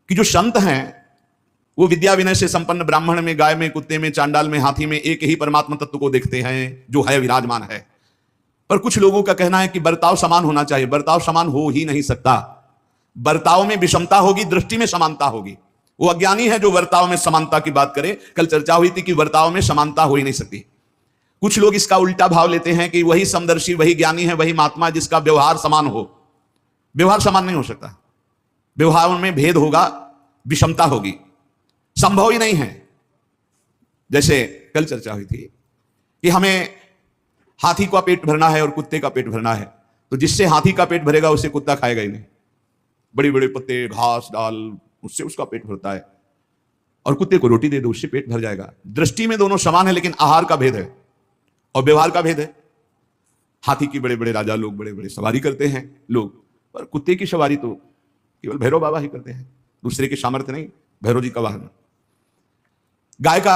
कि जो संत हैं वो विद्या विनय से संपन्न ब्राह्मण में, गाय में, कुत्ते में, चांडाल में, हाथी में एक ही परमात्मा तत्व को देखते हैं जो है विराजमान है। पर कुछ लोगों का कहना है कि बर्ताव समान होना चाहिए। बर्ताव समान हो ही नहीं सकता। बर्ताव में विषमता होगी, दृष्टि में समानता होगी। वो अज्ञानी है जो बर्ताव में समानता की बात करे। कल चर्चा हुई थी कि बर्ताव में समानता हो ही नहीं सकती। कुछ लोग इसका उल्टा भाव लेते हैं कि वही समदर्शी, वही ज्ञानी है, वही महात्मा जिसका व्यवहार समान हो। व्यवहार समान नहीं हो सकता। व्यवहार में भेद होगा, विषमता होगी, संभव ही नहीं है। जैसे कल चर्चा हुई थी कि हमें हाथी का पेट भरना है और कुत्ते का पेट भरना है, तो जिससे हाथी का पेट भरेगा उसे कुत्ता खाएगा ही नहीं। बड़े बड़े पत्ते, घास, डाल, उससे उसका पेट भरता है। और कुत्ते को रोटी दे दो, उससे पेट भर जाएगा। दृष्टि में दोनों समान है, लेकिन आहार का भेद है और व्यवहार का भेद है। हाथी की बड़े बड़े राजा लोग बड़े बड़े सवारी करते हैं लोग, पर कुत्ते की सवारी तो केवल भैरव बाबा ही करते हैं, दूसरे के सामर्थ्य नहीं। भैरव जी का वाहन। गाय का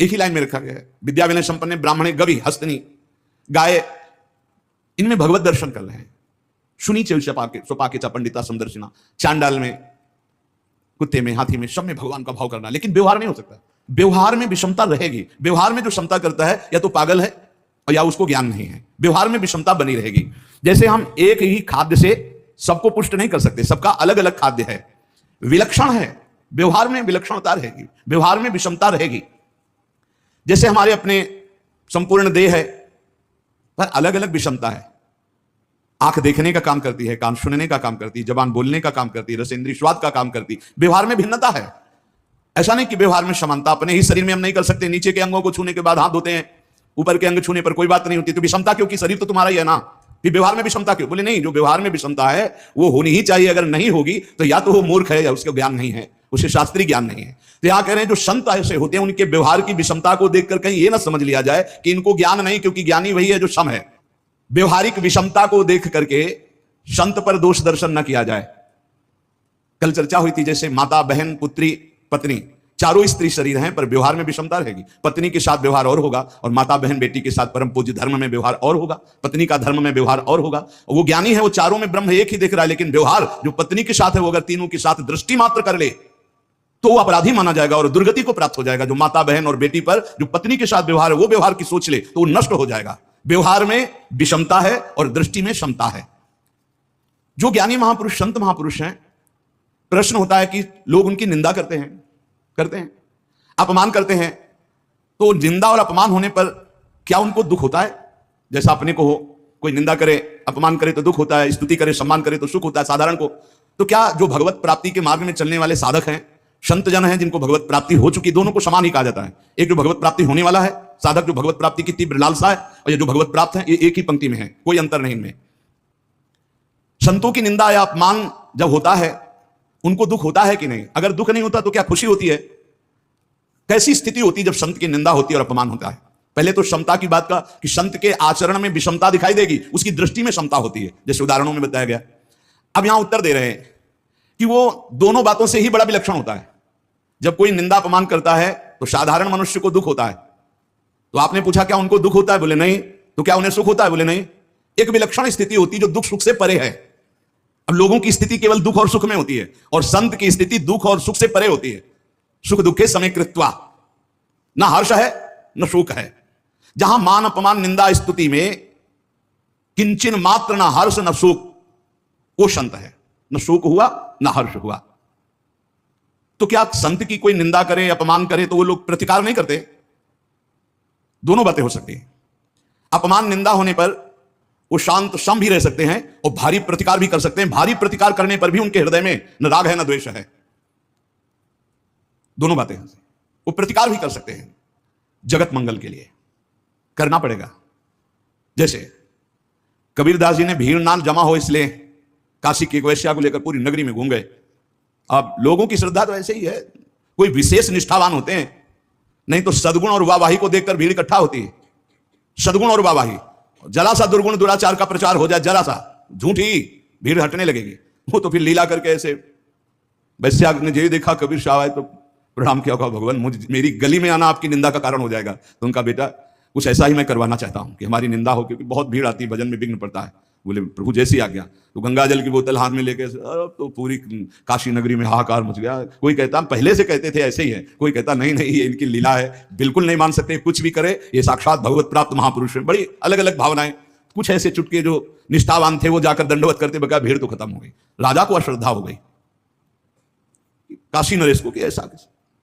एक ही लाइन में रखा गया है। विद्या विनय संपन्न ब्राह्मणे गवि हस्तनी। गाय, इनमें भगवत दर्शन कर रहे हैं। सुनी चेल स्वपाके चा पंडिता समदर्शिना। चांडाल में, कुत्ते में, हाथी में, सब में भगवान का भाव करना, लेकिन व्यवहार नहीं हो सकता। व्यवहार में विषमता रहेगी। व्यवहार में जो क्षमता करता है या तो पागल है और या उसको ज्ञान नहीं है। व्यवहार में विषमता बनी रहेगी। जैसे हम एक ही खाद्य से सबको पुष्ट नहीं कर सकते, सबका अलग अलग खाद्य है, विलक्षण है। व्यवहार में विलक्षणता रहेगी, व्यवहार में विषमता रहेगी। जैसे हमारे अपने संपूर्ण देह है, पर अलग अलग विषमता है। आंख देखने का काम करती है, कान सुनने का काम करती है, जबान बोलने का काम करती है, रसेंद्रिय स्वाद का काम करती है। व्यवहार में भिन्नता है। ऐसा नहीं कि व्यवहार में समानता। अपने ही शरीर में हम नहीं कर सकते। नीचे के अंगों को छूने के बाद हाथ धोते हैं, ऊपर के अंग छूने पर कोई बात नहीं होती। तो विषमता क्यों? कि शरीर तो तुम्हारा ही है ना, फिर व्यवहार में विषमता क्यों? बोले नहीं, जो व्यवहार में विषमता है वो होनी ही चाहिए। अगर नहीं होगी तो या तो वो मूर्ख है या उसके ज्ञान नहीं है, उसे शास्त्रीय ज्ञान नहीं है। तो यहां कह रहे हैं जो संत ऐसे होते हैं उनके व्यवहार की विषमता को देखकर कहीं ये ना समझ लिया जाए कि इनको ज्ञान नहीं, क्योंकि ज्ञानी वही है जो सम है। व्यवहारिक विषमता को देख करके संत पर दोष दर्शन न किया जाए। कल चर्चा हुई थी जैसे माता, बहन, पुत्री, पत्नी, चारों स्त्री शरीर हैं, पर व्यवहार में विषमता रहेगी। पत्नी के साथ व्यवहार और होगा, और माता, बहन, बेटी के साथ परम पूज्य धर्म में व्यवहार और होगा, पत्नी का धर्म में व्यवहार और होगा। वो ज्ञानी है, वो चारों में ब्रह्म एक ही दिख रहा है, लेकिन व्यवहार जो पत्नी के साथ है वो अगर तीनों के साथ दृष्टि मात्र कर ले तो वो अपराधी माना जाएगा और दुर्गति को प्राप्त हो जाएगा। जो माता, बहन और बेटी पर जो पत्नी के साथ व्यवहार है वो व्यवहार की सोच ले तो वो नष्ट हो जाएगा। व्यवहार में विषमता है और दृष्टि में समता है। जो ज्ञानी महापुरुष, संत महापुरुष हैं, प्रश्न होता है कि लोग उनकी निंदा करते हैं, अपमान करते हैं, तो निंदा और अपमान होने पर क्या उनको दुख होता है? जैसा अपने को हो, कोई निंदा करे, अपमान करे तो दुख होता है, स्तुति करे, सम्मान करे तो सुख होता है साधारण को। तो क्या जो भगवत प्राप्ति के मार्ग में चलने वाले साधक हैं, संत जन हैं, जिनको भगवत प्राप्ति हो चुकी, दोनों को समान ही कहा जाता है? एक जो भगवत प्राप्ति होने वाला है साधक, जो भगवत प्राप्ति की तीव्र लालसा है, और ये जो भगवत प्राप्त है, ये एक ही पंक्ति में है, कोई अंतर नहीं इनमें। संतों की निंदा या अपमान जब होता है उनको दुख होता है कि नहीं? अगर दुख नहीं होता तो क्या खुशी होती है? कैसी स्थिति होती जब संत की निंदा होती है और अपमान होता है? पहले तो क्षमता की बात का कि संत के आचरण में विषमता दिखाई देगी, उसकी दृष्टि में क्षमता होती है, जैसे उदाहरणों में बताया गया। अब यहां उत्तर दे रहे हैं कि वो दोनों बातों से ही बड़ा विलक्षण होता है। जब कोई निंदा अपमान करता है तो साधारण मनुष्य को दुख होता है। तो आपने पूछा क्या उनको दुख होता है? बोले नहीं। तो क्या उन्हें सुख होता है? बोले नहीं। एक विलक्षण स्थिति होती है जो दुख सुख से परे है। अब लोगों की स्थिति केवल दुख और सुख में होती है, और संत की स्थिति दुख और सुख से परे होती है। सुख दुखे समय कृत्वा, ना हर्ष है न शोक है। जहां मान, अपमान, निंदा, स्तुति में किंचन मात्र ना हर्ष न शोक, वो संत है। न शोक हुआ न हर्ष हुआ। तो क्या संत की कोई निंदा करे, अपमान करे तो वो लोग प्रतिकार नहीं करते? दोनों बातें हो सकती हैं। अपमान, निंदा होने पर वो शांत सम भी रह सकते हैं और भारी प्रतिकार भी कर सकते हैं। भारी प्रतिकार करने पर भी उनके हृदय में न राग है न द्वेष है। दोनों बातें हैं। वो प्रतिकार भी कर सकते हैं, जगत मंगल के लिए करना पड़ेगा। जैसे कबीरदास जी ने भीड़ ना जमा हो इसलिए काशी की एक वैश्या को लेकर पूरी नगरी में घूम गए। अब लोगों की श्रद्धा तो ऐसे ही है, कोई विशेष निष्ठावान होते हैं, नहीं तो सद्गुण और वाहवाही को देखकर भीड़ इकट्ठा होती है। सद्गुण और वाहवाही, जरा सा दुर्गुण दुराचार का प्रचार हो जाए, जरा सा झूठी, भीड़ हटने लगेगी। वो तो फिर लीला करके ऐसे वैश्या ने जो देखा कबीर शाह आए तो प्रणाम किया, कहा भगवान मेरी गली में आना आपकी निंदा का कारण हो जाएगा। तो उनका बेटा कुछ ऐसा ही मैं करवाना चाहता हूं कि हमारी निंदा हो, क्योंकि बहुत भीड़ आती है, भजन में विघ्न पड़ता है। बोले प्रभु जैसी आज्ञा। तो गंगा जल की बोतल हाथ में लेके तो पूरी काशी नगरी में हाहाकार मच गया। कोई कहता पहले से कहते थे ऐसे ही है, कोई कहता नहीं नहीं ये इनकी लीला है, बिल्कुल नहीं मान सकते, कुछ भी करे ये साक्षात भगवत प्राप्त महापुरुष है। बड़ी अलग अलग भावनाएं। कुछ ऐसे चुटके जो निष्ठावान थे वो जाकर दंडवत करते, बका भीड़ तो खत्म हो गई। राजा को अश्रद्धा हो गई, काशी नरेश को कि ऐसा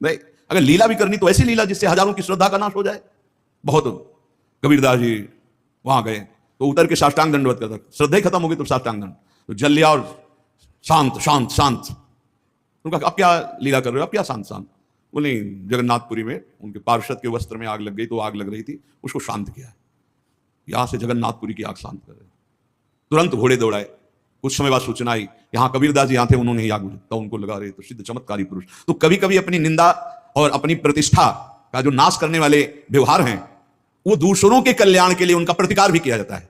भाई अगर लीला भी करनी तो ऐसी लीला जिससे हजारों की श्रद्धा का नाश हो जाए। बहुत कबीरदास जी वहां गए तो उतर के साष्टांग दंडवत करता, श्रद्धा ही खत्म हो गई तो साष्टांग दंड, तो जल लिया और शांत शांत शांत। उनका अब क्या लीला कर रहे हो, अब क्या शांत शांत? बोले जगन्नाथपुरी में उनके पार्षद के वस्त्र में आग लग गई, तो आग लग रही थी, उसको शांत किया। यहां से जगन्नाथपुरी की आग शांत कर रहे। तुरंत घोड़े दौड़ाए। कुछ समय बाद सूचना आई यहाँ कबीरदास जी यहाँ थे, उन्होंने ही आग बुझा, तो उनको लगा रहे तो सिद्ध चमत्कारी पुरुष। तो कभी कभी अपनी निंदा और अपनी प्रतिष्ठा का जो नाश करने वाले व्यवहार हैं वो दूसरों के कल्याण के लिए उनका प्रतिकार भी किया जाता है।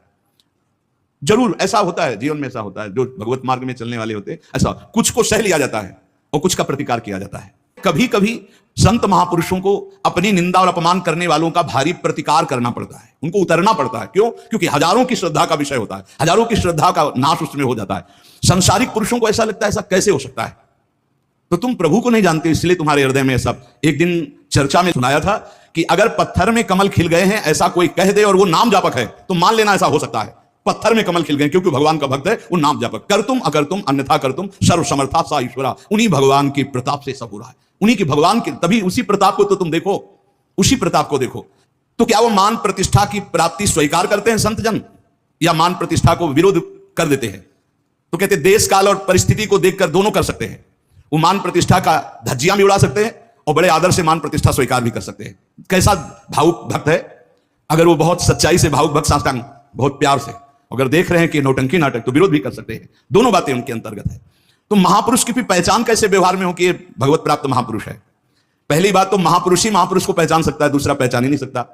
जरूर ऐसा होता है, जीवन में ऐसा होता है। जो भगवत मार्ग में चलने वाले होते हैं ऐसा कुछ को सह लिया जाता है और कुछ का प्रतिकार किया जाता है। कभी कभी संत महापुरुषों को अपनी निंदा और अपमान करने वालों का भारी प्रतिकार करना पड़ता है, उनको उतरना पड़ता है। क्यों? क्योंकि हजारों की श्रद्धा का विषय होता है, हजारों की श्रद्धा का नाश उसमें हो जाता है। संसारिक पुरुषों को ऐसा लगता है ऐसा कैसे हो सकता है, तो तुम प्रभु को नहीं जानते इसलिए तुम्हारे हृदय में सब। एक दिन चर्चा में सुनाया था कि अगर पत्थर में कमल खिल गए हैं ऐसा कोई कह दे और वो नाम जापक है तो मान लेना ऐसा हो सकता है। पत्थर में कमल खिल गए क्योंकि भगवान का भक्त है, वो नाम जापक। कर तुम अकर तुम अन्यथा कर तुम सर्व समर्था सा ईश्वरा। उन्हीं भगवान के प्रताप से सब हो रहा है, उन्हीं के भगवान के, तभी उसी प्रताप को तो तुम देखो, उसी प्रताप को देखो। तो क्या वो मान प्रतिष्ठा की प्राप्ति स्वीकार करते हैं संत जन, या मान प्रतिष्ठा को विरोध कर देते हैं? तो कहते देश काल और परिस्थिति को देखकर दोनों कर सकते हैं। वो मान प्रतिष्ठा का धज्जियां भी उड़ा सकते हैं और बड़े आदर से मान प्रतिष्ठा स्वीकार भी कर सकते हैं। कैसा भावुक भक्त है, अगर वो बहुत सच्चाई से भावुक भक्त साष्टांग बहुत प्यार से अगर देख रहे हैं कि नौटंकी नाटक, तो विरोध भी कर सकते हैं। दोनों बातें उनके अंतर्गत है। तो महापुरुष की भी पहचान कैसे व्यवहार में हो कि ये भगवत प्राप्त महापुरुष है? पहली बात तो महापुरुष ही महापुरुष को पहचान सकता है, दूसरा पहचान ही नहीं सकता।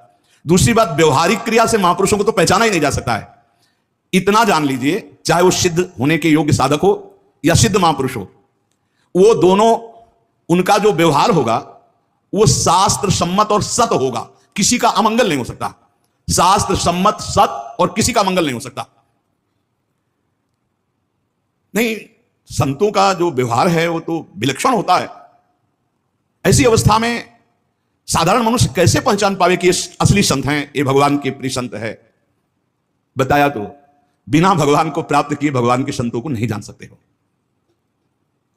दूसरी बात, व्यवहारिक क्रिया से महापुरुषों को तो पहचाना ही नहीं जा सकता है। इतना जान लीजिए, चाहे वो सिद्ध होने के योग्य साधक हो या सिद्ध महापुरुष हो, वो दोनों, उनका जो व्यवहार होगा वो शास्त्र सम्मत और सत होगा, किसी का अमंगल नहीं हो सकता। शास्त्र सम्मत सत और किसी का मंगल नहीं हो सकता। नहीं, संतों का जो व्यवहार है वो तो विलक्षण होता है। ऐसी अवस्था में साधारण मनुष्य कैसे पहचान पावे कि ये असली संत हैं, ये भगवान के प्रिय संत है? बताया तो बिना भगवान को प्राप्त किए भगवान के संतों को नहीं जान सकते हो।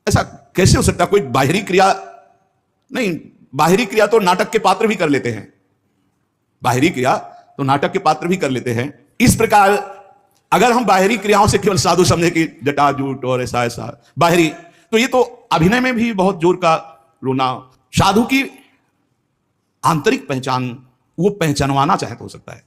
ऐसा कैसे हो सकता? कोई बाहरी क्रिया नहीं, बाहरी क्रिया तो नाटक के पात्र भी कर लेते हैं, बाहरी क्रिया तो नाटक के पात्र भी कर लेते हैं। इस प्रकार अगर हम बाहरी क्रियाओं से केवल साधु समझे कि जटा जूट और ऐसा ऐसा बाहरी, तो ये तो अभिनय में भी बहुत जोर का रोना। साधु की आंतरिक पहचान वो पहचानवाना चाहे तो हो सकता है।